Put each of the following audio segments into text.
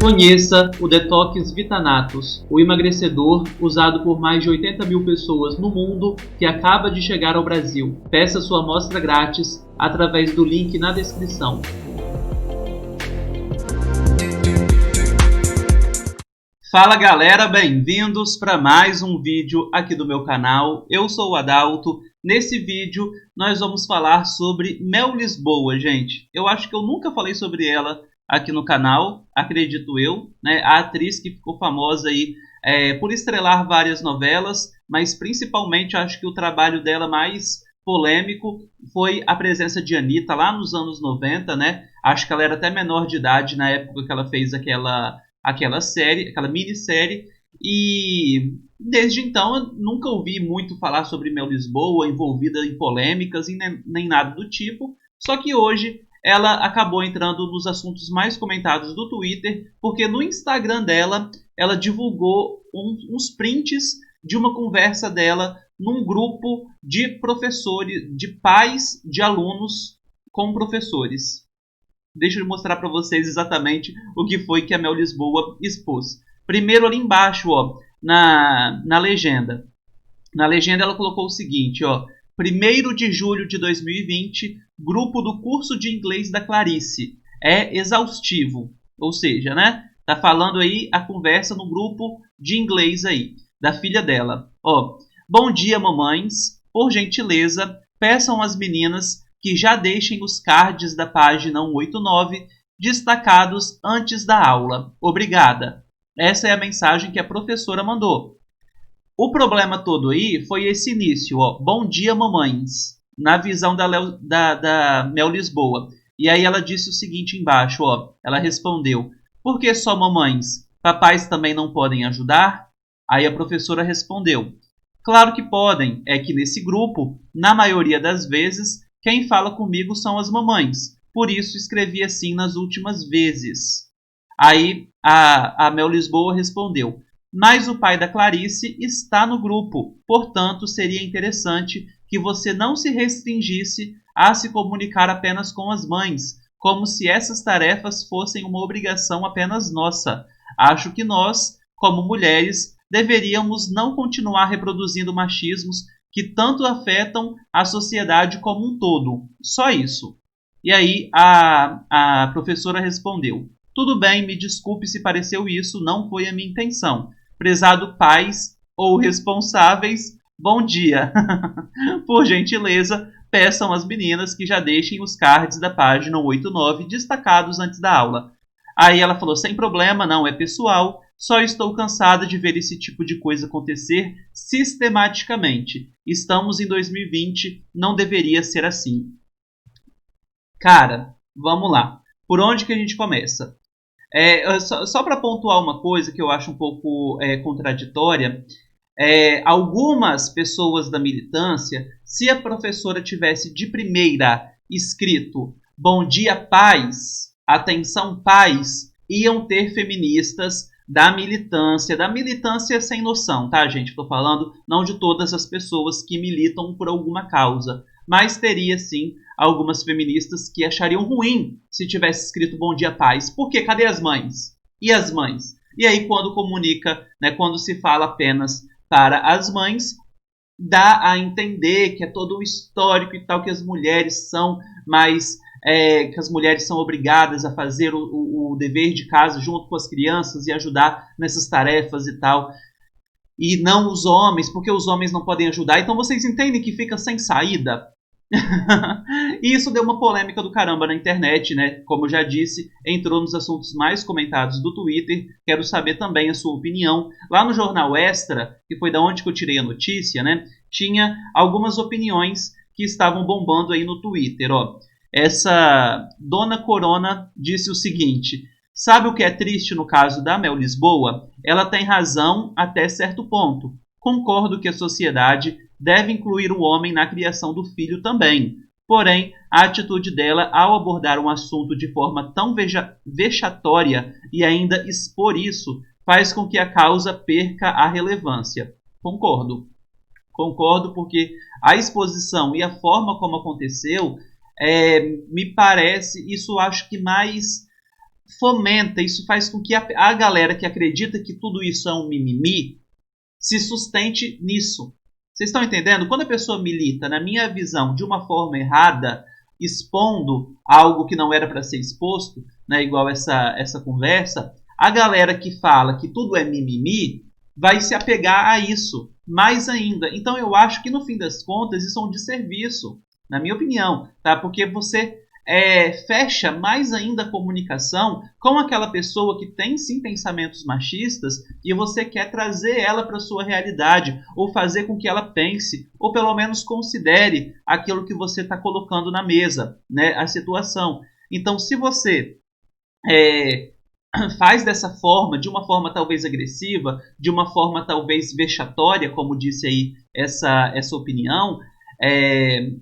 Conheça o Detox Vitanatus, o emagrecedor usado por mais de 80 mil pessoas no mundo que acaba de chegar ao Brasil. Peça sua amostra grátis através do link na descrição. Fala galera, bem-vindos para mais um vídeo aqui do meu canal. Eu sou o Adalto. Nesse vídeo nós vamos falar sobre Mel Lisboa, gente. Eu acho que eu nunca falei sobre ela aqui no canal, acredito eu, né? A atriz que ficou famosa aí por estrelar várias novelas, mas principalmente acho que o trabalho dela mais polêmico foi a presença de Anitta lá nos anos 90, né? Acho que ela era até menor de idade na época que ela fez aquela série, aquela minissérie, e desde então eu nunca ouvi muito falar sobre Mel Lisboa, envolvida em polêmicas e nem nada do tipo. Só que hoje ela acabou entrando nos assuntos mais comentados do Twitter, porque no Instagram dela, ela divulgou uns prints de uma conversa dela num grupo de professores, de pais de alunos com professores. Deixa eu mostrar para vocês exatamente o que foi que a Mel Lisboa expôs. Primeiro ali embaixo, ó, na legenda. Na legenda ela colocou o seguinte, ó: 1º de julho de 2020, grupo do curso de inglês da Clarice. É exaustivo. Ou seja, né? Tá falando aí a conversa no grupo de inglês aí, da filha dela. Ó: bom dia, mamães. Por gentileza, peçam às meninas que já deixem os cards da página 189 destacados antes da aula. Obrigada. Essa é a mensagem que a professora mandou. O problema todo aí foi esse início, ó: bom dia, mamães, na visão da Mel Lisboa. E aí ela disse o seguinte embaixo, ó, ela respondeu: por que só mamães? Papais também não podem ajudar? Aí a professora respondeu: claro que podem, é que nesse grupo, na maioria das vezes, quem fala comigo são as mamães. Por isso escrevi assim nas últimas vezes. Aí a Mel Lisboa respondeu: mas o pai da Clarice está no grupo, portanto seria interessante que você não se restringisse a se comunicar apenas com as mães, como se essas tarefas fossem uma obrigação apenas nossa. Acho que nós, como mulheres, deveríamos não continuar reproduzindo machismos que tanto afetam a sociedade como um todo. Só isso. E aí a professora respondeu: tudo bem, me desculpe se pareceu isso, não foi a minha intenção. Prezado pais ou responsáveis, bom dia. Por gentileza, peçam às meninas que já deixem os cards da página 189 destacados antes da aula. Aí ela falou: sem problema, não é pessoal, só estou cansada de ver esse tipo de coisa acontecer sistematicamente. Estamos em 2020, não deveria ser assim. Cara, vamos lá. Por onde que a gente começa? Só para pontuar uma coisa que eu acho um pouco contraditória, algumas pessoas da militância, se a professora tivesse de primeira escrito bom dia pais, atenção pais, iam ter feministas da militância sem noção, tá, gente? Estou falando não de todas as pessoas que militam por alguma causa, mas teria sim algumas feministas que achariam ruim se tivesse escrito bom dia pais. Por quê? Cadê as mães? E as mães? E aí quando comunica, né, quando se fala apenas para as mães, dá a entender que é todo um histórico e tal, que as mulheres são mais... que as mulheres são obrigadas a fazer o dever de casa junto com as crianças e ajudar nessas tarefas e tal. E não os homens, porque os homens não podem ajudar. Então vocês entendem que fica sem saída? E isso deu uma polêmica do caramba na internet, né? Como eu já disse, entrou nos assuntos mais comentados do Twitter. Quero saber também a sua opinião. Lá no Jornal Extra, que foi da onde que eu tirei a notícia, né? Tinha algumas opiniões que estavam bombando aí no Twitter, ó. Essa Dona Corona disse o seguinte: sabe o que é triste no caso da Mel Lisboa? Ela tem razão até certo ponto. Concordo que a sociedade deve incluir o homem na criação do filho também. Porém, a atitude dela ao abordar um assunto de forma tão vexatória e ainda expor isso faz com que a causa perca a relevância. Concordo. Concordo, porque a exposição e a forma como aconteceu, me parece, isso acho que mais fomenta, isso faz com que a galera que acredita que tudo isso é um mimimi se sustente nisso. Vocês estão entendendo? Quando a pessoa milita, na minha visão, de uma forma errada, expondo algo que não era para ser exposto, né, igual essa conversa, a galera que fala que tudo é mimimi vai se apegar a isso mais ainda. Então eu acho que no fim das contas isso é um desserviço, na minha opinião, tá? Porque você fecha mais ainda a comunicação com aquela pessoa que tem sim pensamentos machistas e você quer trazer ela para a sua realidade, ou fazer com que ela pense, ou pelo menos considere aquilo que você está colocando na mesa, né, a situação. Então, se você faz dessa forma, de uma forma talvez agressiva, de uma forma talvez vexatória, como disse aí essa opinião,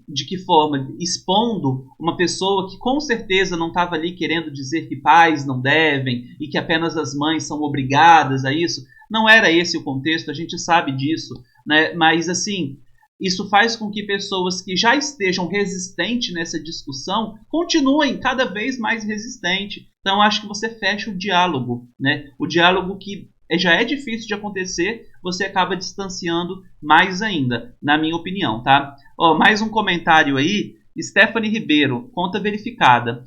de que forma? Expondo uma pessoa que com certeza não estava ali querendo dizer que pais não devem e que apenas as mães são obrigadas a isso. Não era esse o contexto, a gente sabe disso, né? Mas assim, isso faz com que pessoas que já estejam resistentes nessa discussão continuem cada vez mais resistentes. Então acho que você fecha o diálogo, né? O diálogo que já é difícil de acontecer, você acaba distanciando mais ainda, na minha opinião, tá? Ó, mais um comentário aí, Stephanie Ribeiro, conta verificada.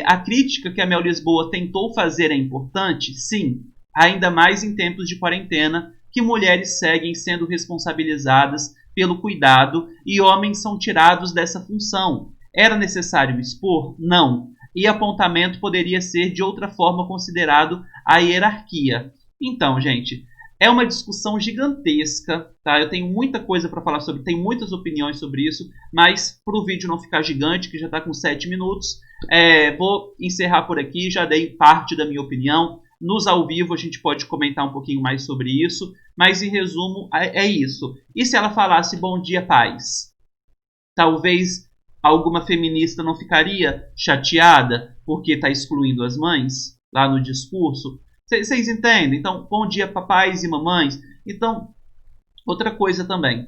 A crítica que a Mel Lisboa tentou fazer é importante? Sim, ainda mais em tempos de quarentena, que mulheres seguem sendo responsabilizadas pelo cuidado e homens são tirados dessa função. Era necessário expor? Não. E apontamento poderia ser de outra forma considerado a hierarquia. Então, gente, é uma discussão gigantesca, tá? Eu tenho muita coisa para falar sobre, tenho muitas opiniões sobre isso, mas para o vídeo não ficar gigante, que já está com 7 minutos, vou encerrar por aqui, já dei parte da minha opinião. Nos ao vivo a gente pode comentar um pouquinho mais sobre isso, mas em resumo é isso. E se ela falasse bom dia, paz? Talvez alguma feminista não ficaria chateada porque está excluindo as mães lá no discurso? Vocês entendem? Então, bom dia, papais e mamães. Então, outra coisa também.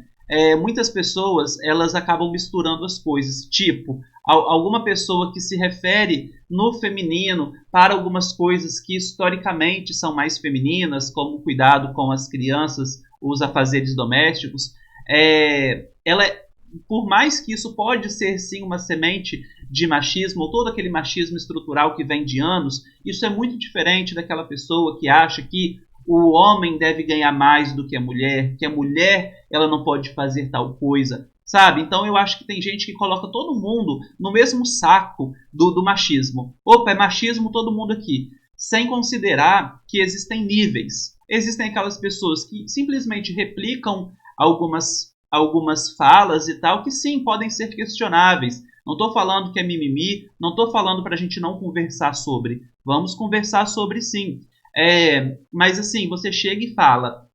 Muitas pessoas, elas acabam misturando as coisas. Tipo, alguma pessoa que se refere no feminino para algumas coisas que historicamente são mais femininas, como o cuidado com as crianças, os afazeres domésticos. Por mais que isso pode ser sim uma semente de machismo, ou todo aquele machismo estrutural que vem de anos, isso é muito diferente daquela pessoa que acha que o homem deve ganhar mais do que a mulher ela não pode fazer tal coisa, sabe? Então eu acho que tem gente que coloca todo mundo no mesmo saco do machismo. Opa, é machismo todo mundo aqui, sem considerar que existem níveis. Existem aquelas pessoas que simplesmente replicam algumas falas e tal, que sim, podem ser questionáveis. Não estou falando que é mimimi, não estou falando para a gente não conversar sobre. Vamos conversar sobre sim. Mas assim, você chega e fala,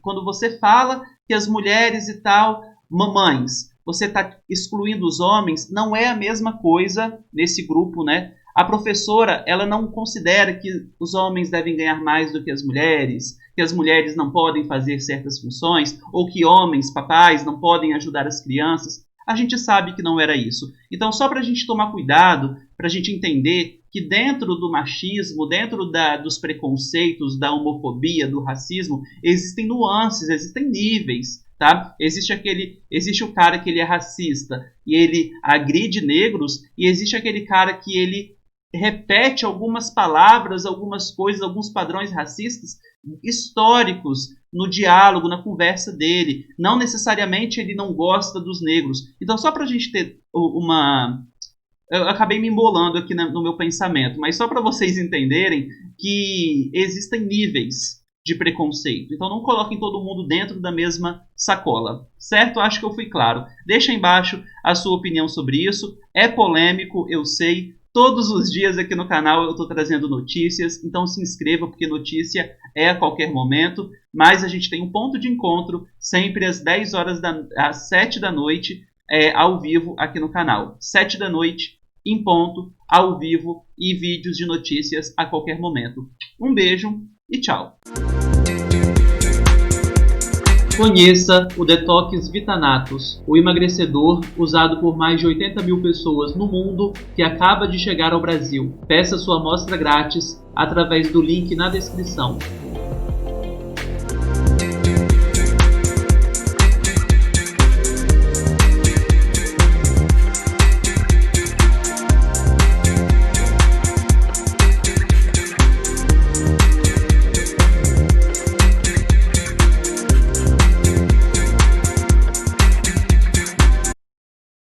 quando você fala que as mulheres e tal, mamães, você está excluindo os homens, não é a mesma coisa nesse grupo, né? A professora, ela não considera que os homens devem ganhar mais do que as mulheres não podem fazer certas funções, ou que homens, papais, não podem ajudar as crianças. A gente sabe que não era isso. Então, só para a gente tomar cuidado, para a gente entender que dentro do machismo, dentro dos preconceitos, da homofobia, do racismo, existem nuances, existem níveis. Tá? Existe o cara que ele é racista e ele agride negros, e existe aquele cara que ele repete algumas palavras, algumas coisas, alguns padrões racistas históricos no diálogo, na conversa dele. Não necessariamente ele não gosta dos negros. Então, só para a gente ter uma... Eu acabei me embolando aqui no meu pensamento, mas só para vocês entenderem que existem níveis de preconceito. Então não coloquem todo mundo dentro da mesma sacola, certo? Acho que eu fui claro. Deixa aí embaixo a sua opinião sobre isso. É polêmico, eu sei. Todos os dias aqui no canal eu estou trazendo notícias, então se inscreva porque notícia é a qualquer momento, mas a gente tem um ponto de encontro sempre às 10 horas, às 7 da noite, ao vivo aqui no canal. 7 da noite, em ponto, ao vivo e vídeos de notícias a qualquer momento. Um beijo e tchau! Conheça o Detox Vitanatus, o emagrecedor usado por mais de 80 mil pessoas no mundo que acaba de chegar ao Brasil. Peça sua amostra grátis através do link na descrição.